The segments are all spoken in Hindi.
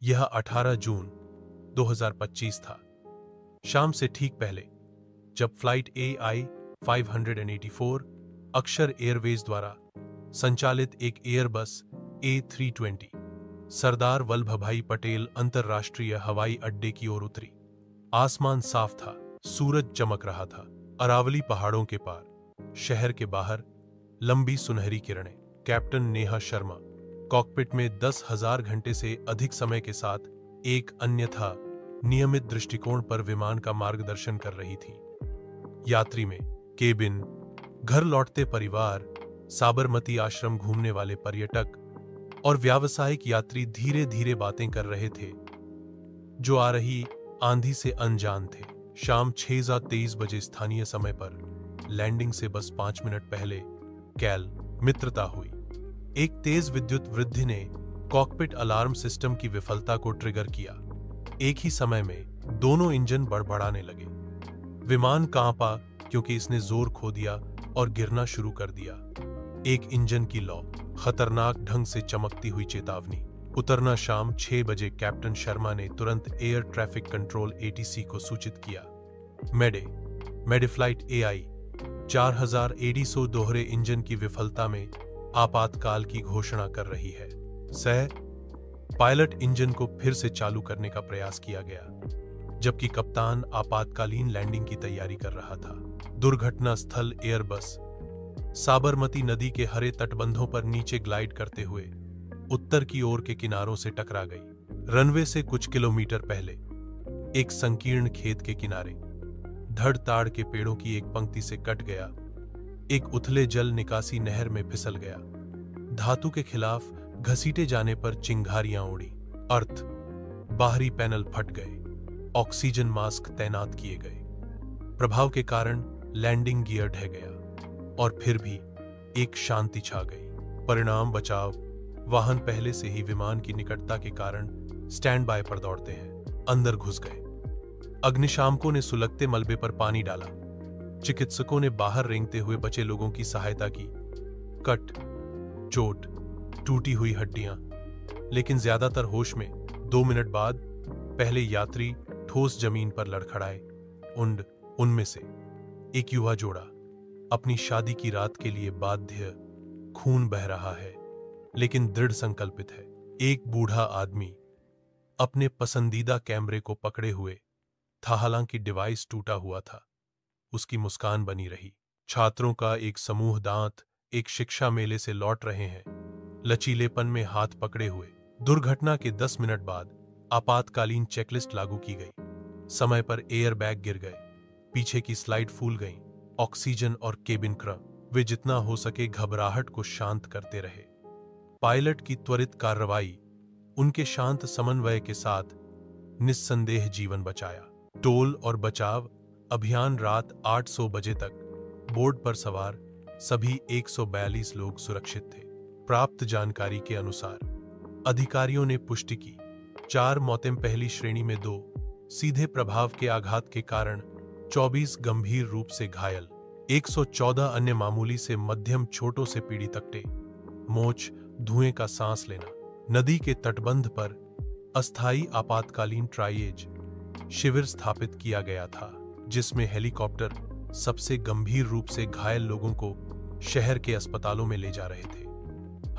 यह 18 जून 2025 था। शाम से ठीक पहले, जब फ्लाइट AI 584 अक्षर एयरवेज द्वारा संचालित एक एयरबस A320 सरदार वल्लभभाई पटेल अंतर्राष्ट्रीय हवाई अड्डे की ओर उतरी। आसमान साफ था, सूरज चमक रहा था। अरावली पहाड़ों के पार, शहर के बाहर लंबी सुनहरी किरणें। कैप्टन नेहा शर्मा कॉकपिट में 10,000 घंटे से अधिक समय के साथ एक अन्यथा नियमित दृष्टिकोण पर विमान का मार्गदर्शन कर रही थी। यात्री में केबिन, घर लौटते परिवार, साबरमती आश्रम घूमने वाले पर्यटक और व्यावसायिक यात्री धीरे धीरे बातें कर रहे थे, जो आ रही आंधी से अनजान थे। शाम 6:23 बजे स्थानीय समय पर लैंडिंग से बस 5 मिनट पहले कैल मित्रता हुई। एक तेज विद्युत वृद्धि ने कॉकपिट अलार्म सिस्टम की विफलता को ट्रिगर किया। एक ही समय में दोनों इंजन बड़बड़ाने लगे। विमान कांपा क्योंकि इसने जोर खो दिया और गिरना शुरू कर दिया। एक इंजन की लौ, खतरनाक ढंग से चमकती हुई चेतावनी। उतरना। शाम 6 बजे कैप्टन शर्मा ने तुरंत एयर ट्रैफिक कंट्रोल ATC को सूचित किया। मेडे फ्लाइट AI 4000 AD100 दोहरे इंजन की विफलता में आपातकाल की घोषणा कर रही है। पायलट इंजन को फिर से चालू करने का प्रयास किया गया, जबकि कप्तान आपातकालीन लैंडिंग की तैयारी कर रहा था। दुर्घटना स्थल एयरबस साबरमती नदी के हरे तटबंधों पर नीचे ग्लाइड करते हुए उत्तर की ओर के किनारों से टकरा गई। रनवे से कुछ किलोमीटर पहले एक संकीर्ण खेत के किनारे धड़ ताड़ के पेड़ों की एक पंक्ति से कट गया। एक उथले जल निकासी नहर में फिसल गया। धातु के खिलाफ घसीटे जाने पर चिंगारियां उड़ी। अर्थ बाहरी पैनल फट गए। ऑक्सीजन मास्क तैनात किए गए। प्रभाव के कारण लैंडिंग गियर ढह गया और फिर भी एक शांति छा गई। परिणाम बचाव। वाहन पहले से ही विमान की निकटता के कारण स्टैंड बाय पर दौड़ते हैं। अंदर घुस गए। अग्निशामकों ने सुलगते मलबे पर पानी डाला। चिकित्सकों ने बाहर रेंगते हुए बचे लोगों की सहायता की। कट, चोट, टूटी हुई हड्डियां, लेकिन ज्यादातर होश में। 2 मिनट बाद पहले यात्री ठोस जमीन पर लड़खड़ाए। उनमें से एक युवा जोड़ा अपनी शादी की रात के लिए बाध्य, खून बह रहा है लेकिन दृढ़ संकल्पित है। एक बूढ़ा आदमी अपने पसंदीदा कैमरे को पकड़े हुए था, हालांकि डिवाइस टूटा हुआ था। उसकी मुस्कान बनी रही। छात्रों का एक समूह दांत एक शिक्षा मेले से लौट रहे हैं, लचीलेपन में हाथ पकड़े हुए। दुर्घटना के 10 मिनट बाद आपातकालीन चेकलिस्ट लागू की गई। समय पर एयर बैग गिर गए, पीछे की स्लाइड फूल गई। ऑक्सीजन और केबिन क्रू वे जितना हो सके घबराहट को शांत करते रहे। पायलट की त्वरित कार्रवाई उनके शांत समन्वय के साथ निस्संदेह जीवन बचाया। टोल और बचाव अभियान रात 800 बजे तक बोर्ड पर सवार सभी 142 लोग सुरक्षित थे। प्राप्त जानकारी के अनुसार अधिकारियों ने पुष्टि की 4 मौतें पहली श्रेणी में, 2 सीधे प्रभाव के आघात के कारण, 24 गंभीर रूप से घायल, 114 अन्य मामूली से मध्यम चोटों से पीड़ित। मोच, धुएं का सांस लेना। नदी के तटबंध पर अस्थायी आपातकालीन ट्राइएज शिविर स्थापित किया गया था, जिसमें हेलीकॉप्टर सबसे गंभीर रूप से घायल लोगों को शहर के अस्पतालों में ले जा रहे थे।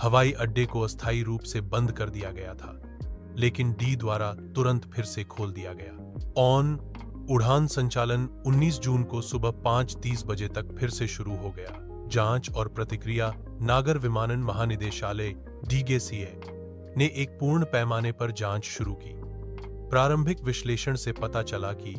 हवाई अड्डे को अस्थायी रूप से बंद कर दिया गया था, लेकिन डी द्वारा तुरंत फिर से खोल दिया गया। उड़ान संचालन 19 जून को सुबह 5:30 बजे तक फिर से शुरू हो गया। जांच और प्रतिक्रिया। नागर विमानन महानिदेशालय DGCA ने एक पूर्ण पैमाने पर जांच शुरू की। प्रारंभिक विश्लेषण से पता चला कि